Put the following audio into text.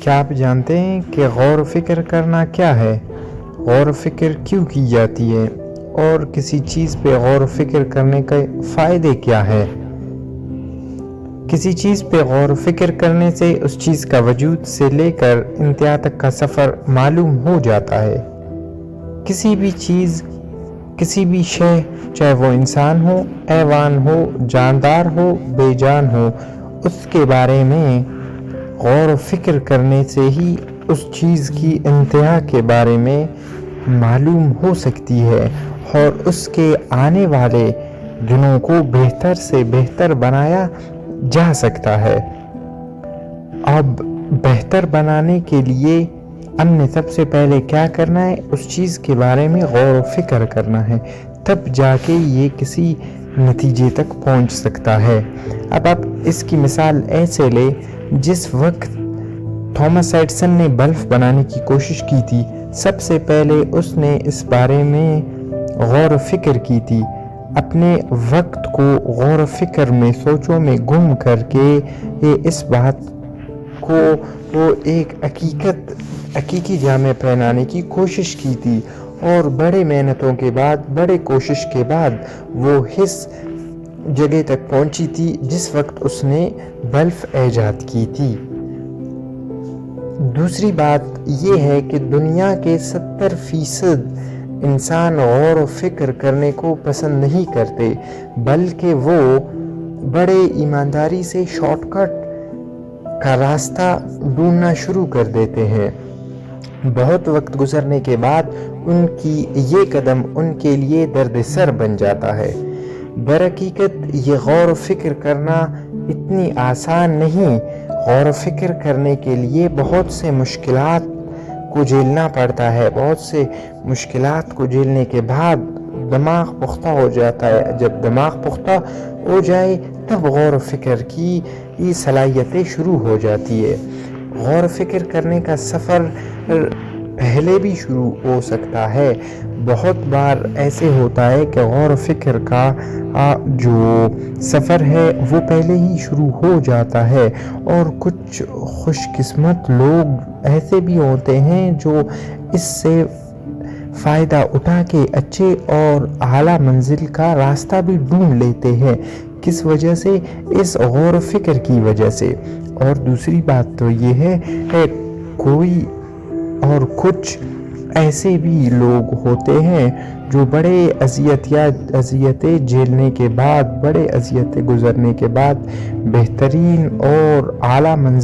کیا آپ جانتے ہیں کہ غور و فکر کرنا کیا ہے؟ غور و فکر کیوں کی جاتی ہے اور کسی چیز پہ غور و فکر کرنے کے فائدے کیا ہے؟ کسی چیز پہ غور و فکر کرنے سے اس چیز کا وجود سے لے کر انتہا تک کا سفر معلوم ہو جاتا ہے۔ کسی بھی چیز، کسی بھی شے، چاہے وہ انسان ہو، حیوان ہو، جاندار ہو، بے جان ہو، اس کے بارے میں غور و فکر کرنے سے ہی اس چیز کی انتہا کے بارے میں معلوم ہو سکتی ہے اور اس کے آنے والے دنوں کو بہتر سے بہتر بنایا جا سکتا ہے۔ اب بہتر بنانے کے لیے ہم نے سب سے پہلے کیا کرنا ہے؟ اس چیز کے بارے میں غور و فکر کرنا ہے، تب جا کے یہ کسی نتیجے تک پہنچ سکتا ہے۔ اب آپ اس کی مثال ایسے لے، جس وقت تھامس ایڈیسن نے بلب بنانے کی کوشش کی تھی، سب سے پہلے اس نے اس بارے میں غور و فکر کی تھی، اپنے وقت کو غور و فکر میں، سوچوں میں گم کر کے اس بات کو وہ ایک حقیقی جامع پہنانے کی کوشش کی تھی، اور بڑے محنتوں کے بعد، بڑے کوشش کے بعد وہ اس جگہ تک پہنچی تھی جس وقت اس نے بلب ایجاد کی تھی۔ دوسری بات یہ ہے کہ دنیا کے 70% انسان غور و فکر کرنے کو پسند نہیں کرتے، بلکہ وہ بڑے ایمانداری سے شارٹ کٹ کا راستہ ڈھونڈنا شروع کر دیتے ہیں۔ بہت وقت گزرنے کے بعد ان کی یہ قدم ان کے لیے درد سر بن جاتا ہے۔ درحقیقت یہ غور و فکر کرنا اتنی آسان نہیں۔ غور و فکر کرنے کے لیے بہت سے مشکلات کو جھیلنا پڑتا ہے۔ بہت سے مشکلات کو جھیلنے کے بعد دماغ پختہ ہو جاتا ہے۔ جب دماغ پختہ ہو جائے تب غور و فکر کی صلاحیتیں شروع ہو جاتی ہے۔ غور و فکر کرنے کا سفر پہلے بھی شروع ہو سکتا ہے۔ بہت بار ایسے ہوتا ہے کہ غور و فکر کا جو سفر ہے وہ پہلے ہی شروع ہو جاتا ہے، اور کچھ خوش قسمت لوگ ایسے بھی ہوتے ہیں جو اس سے فائدہ اٹھا کے اچھے اور اعلیٰ منزل کا راستہ بھی ڈھونڈ لیتے ہیں۔ کس وجہ سے؟ اس غور و فکر کی وجہ سے۔ اور دوسری بات تو یہ ہے کہ کوئی اور کچھ ایسے بھی لوگ ہوتے ہیں جو بڑے اذیتیں جھیلنے کے بعد، بڑے اذیتیں گزرنے کے بعد بہترین اور اعلیٰ منزل